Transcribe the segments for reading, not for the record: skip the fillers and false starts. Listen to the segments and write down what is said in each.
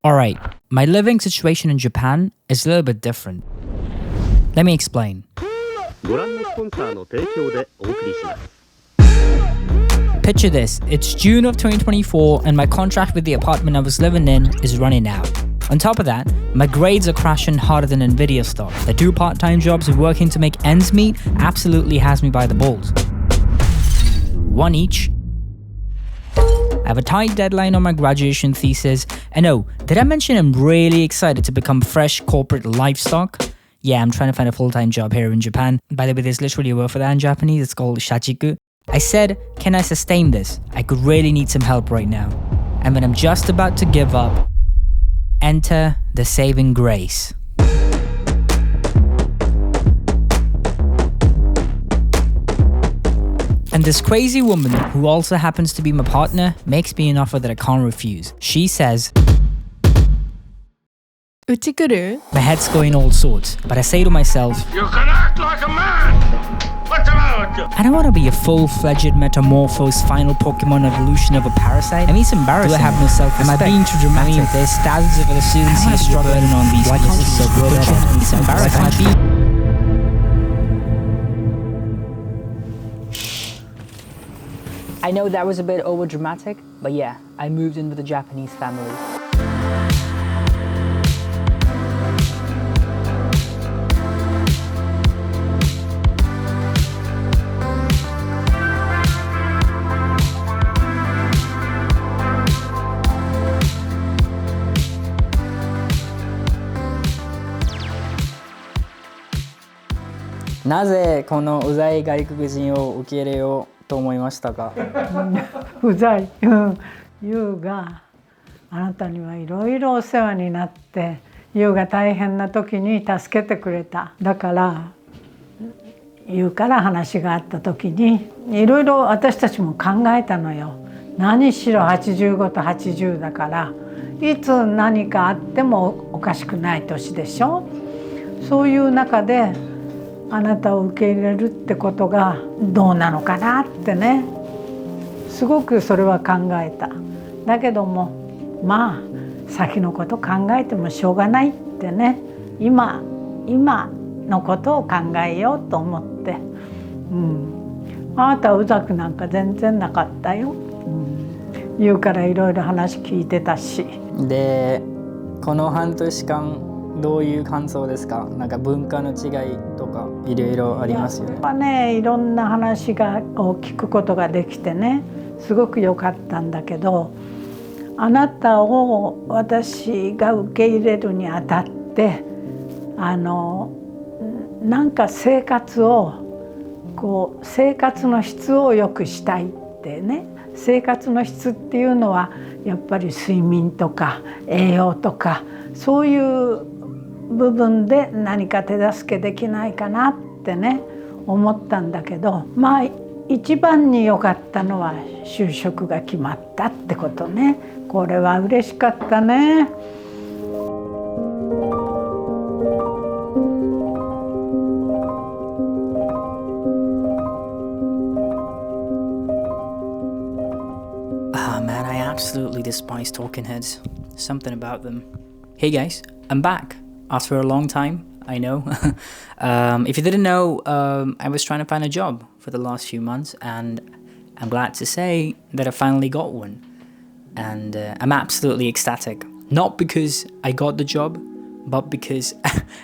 Alright, my living situation in Japan is a little bit different. Let me explain. Picture this, it's June of 2024 and my contract with the apartment I was living in is running out. On top of that, my grades are crashing harder than Nvidia stock. The 2 part-time jobs of working to make ends meet absolutely has me by the balls. 1 each. I have a tight deadline on my graduation thesis, and oh, did I mention I'm really excited to become fresh corporate livestock? Yeah, I'm trying to find a full-time job here in Japan. By the way, there's literally a word for that in Japanese, it's called shachiku. I said, can I sustain this? I could really need some help right now. And when I'm just about to give up, enter the saving grace. And this crazy woman, who also happens to be my partner, makes me an offer that I can't refuse. She says, my head's going all sorts, but I say to myself, you can act like a man! What's the matter with you? I don't want to be a full-fledged metamorphosed final Pokemon evolution of a parasite. I mean, it's embarrassing. Do I have no self-respect? Am I being too dramatic? I mean, there's thousands of other students here struggling on these. Why can't you so good at it? It's embarrassing. I know that was a bit over-dramatic, but yeah, I moved in with a Japanese family. Naぜこのうざい外国人を受け入れようと思いましたか？うざい。ユウがあなたにはいろいろお世話になって、ユウが大変な時に助けてくれた。だからユウから話があった時にいろいろ私たちも考えたのよ。何しろ85と80だから、いつ何かあってもおかしくない年でしょ。そういう中であなたを受け入れるってことがどうなのかなってね、すごくそれは考えた。だけどもまあ先のこと考えてもしょうがないってね、今のことを考えようと思って、あなたはうざくなんか全然なかったよ。言うからいろいろ話聞いてたし。で、この半年間どういう感想ですか？なんか文化の違いとかいろいろありますよね。いろんな話を聞くことができてね、すごく良かったんだけど、あなたを私が受け入れるにあたってなんか生活の質を良くしたいってね。生活の質っていうのはやっぱり睡眠とか栄養とかそういう部分で何か手助けできないかなってね思ったんだけど、まあ一番に良かったのは就職が決まったってことね。これは嬉しかったね。Man, I absolutely despise talking heads. Something about them. Hey guys, I'm back. After a long time, I know. If you didn't know, I was trying to find a job for the last few months, and I'm glad to say that I finally got one. And I'm absolutely ecstatic. Not because I got the job, but because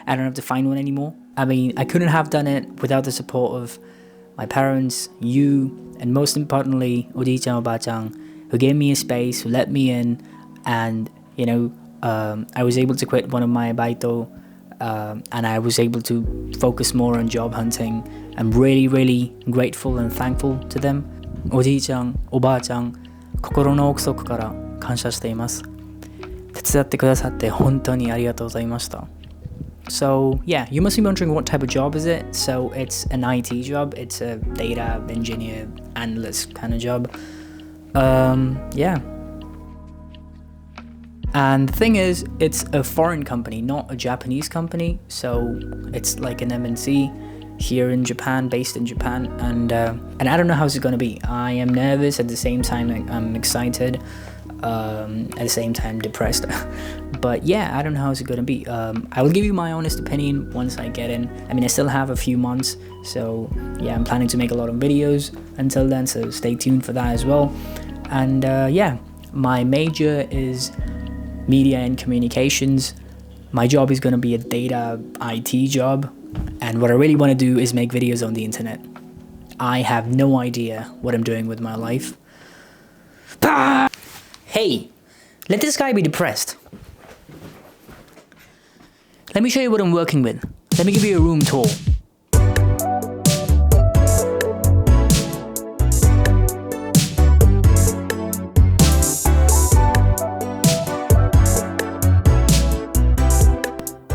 I don't have to find one anymore. I mean, I couldn't have done it without the support of my parents, you, and most importantly, Odi-chan, Oba-chan, who gave me a space, who let me in, and, you know, I was able to quit one of my baito, and I was able to focus more on job hunting. I'm really, really grateful and thankful to them. Odi-chan, Oba-chan, 心の奥底から感謝しています。手伝ってくださって本当にありがとうございました。So yeah, you must be wondering what type of job is it? So it's an IT job, it's a data engineer, analyst kind of job. Yeah. And the thing is, it's a foreign company, not a Japanese company. So it's like an MNC here in Japan, based in Japan. And I don't know how it's going to be. I am nervous at the same time. I'm excited. at the same time depressed. But yeah, I don't know how it's gonna be. I will give you my honest opinion once I get in. I mean, I still have a few months, so yeah, I'm planning to make a lot of videos until then, so stay tuned for that as well. And yeah, my major is media and communications. My job is gonna be a data IT job, and what I really want to do is make videos on the internet. I have no idea what I'm doing with my life. Hey, let this guy be depressed. Let me show you what I'm working with. Let me give you a room tour.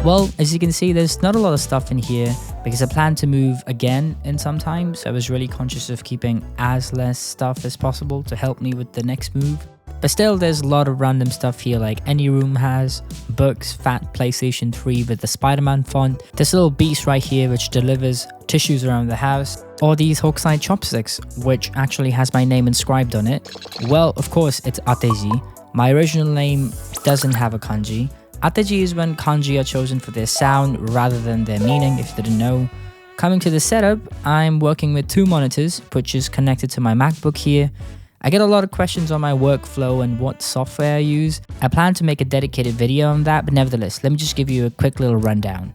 Well, as you can see, there's not a lot of stuff in here because I plan to move again in some time, so I was really conscious of keeping as less stuff as possible to help me with the next move. But still, there's a lot of random stuff here, like any room has, books, fat PlayStation 3 with the Spider-Man font, this little beast right here which delivers tissues around the house, or these hook-side chopsticks, which actually has my name inscribed on it. Well, of course, it's Ateji. My original name doesn't have a kanji. Ateji is when kanji are chosen for their sound rather than their meaning, if you didn't know. Coming to the setup, I'm working with 2 monitors, which is connected to my MacBook here. I get a lot of questions on my workflow and what software I use. I plan to make a dedicated video on that, but nevertheless, let me just give you a quick little rundown.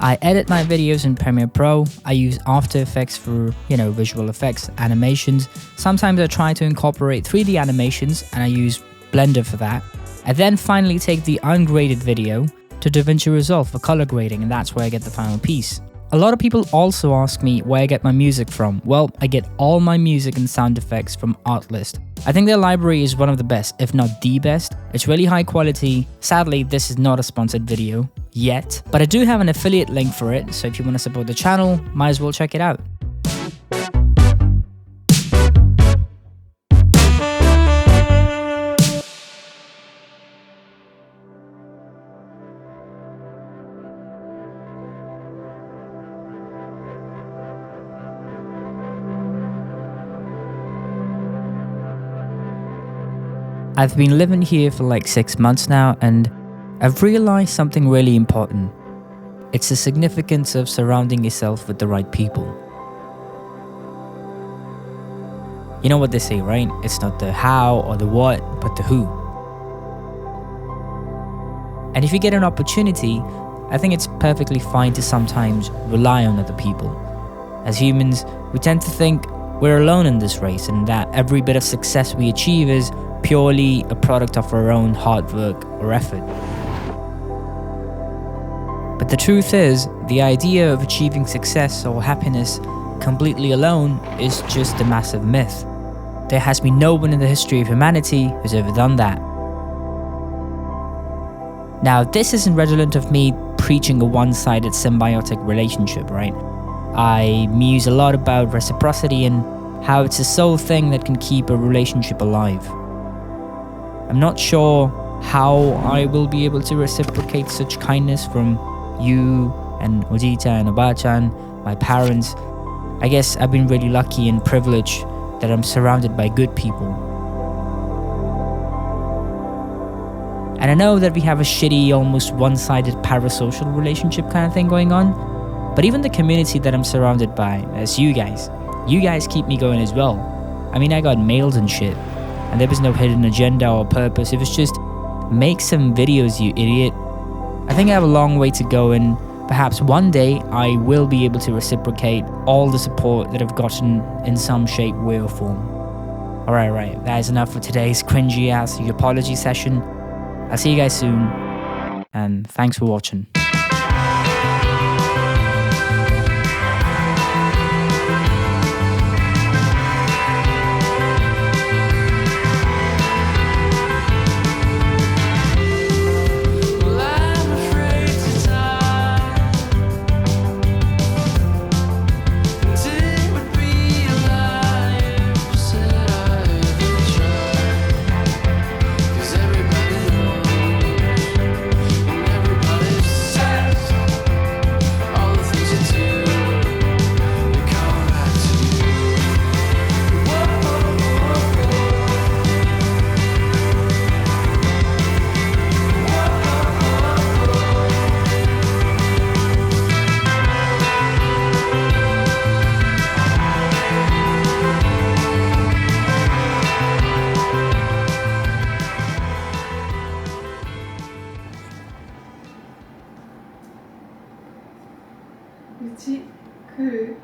I edit my videos in Premiere Pro. I use After Effects for, visual effects, animations. Sometimes I try to incorporate 3D animations and I use Blender for that. I then finally take the ungraded video to DaVinci Resolve for color grading, and that's where I get the final piece. A lot of people also ask me where I get my music from. Well, I get all my music and sound effects from Artlist. I think their library is one of the best, if not the best. It's really high quality. Sadly, this is not a sponsored video yet, but I do have an affiliate link for it, so if you want to support the channel, might as well check it out. I've been living here for like 6 months now, and I've realized something really important. It's the significance of surrounding yourself with the right people. You know what they say, right? It's not the how or the what, but the who. And if you get an opportunity, I think it's perfectly fine to sometimes rely on other people. As humans, we tend to think we're alone in this race and that every bit of success we achieve is purely a product of our own hard work or effort. But the truth is, the idea of achieving success or happiness completely alone is just a massive myth. There has been no one in the history of humanity who's ever done that. Now, this isn't redolent of me preaching a one-sided symbiotic relationship, right? I muse a lot about reciprocity and how it's the sole thing that can keep a relationship alive. I'm not sure how I will be able to reciprocate such kindness from you and Ojita and Oba-chan, my parents. I guess I've been really lucky and privileged that I'm surrounded by good people. And I know that we have a shitty, almost one-sided parasocial relationship kind of thing going on, but even the community that I'm surrounded by, as you guys keep me going as well. I mean, I got mails and shit, and there was no hidden agenda or purpose. It was just, make some videos, you idiot. I think I have a long way to go, and perhaps one day I will be able to reciprocate all the support that I've gotten in some shape, way or form. Alright, that is enough for today's cringy ass apology session. I'll see you guys soon, and thanks for watching. うち来る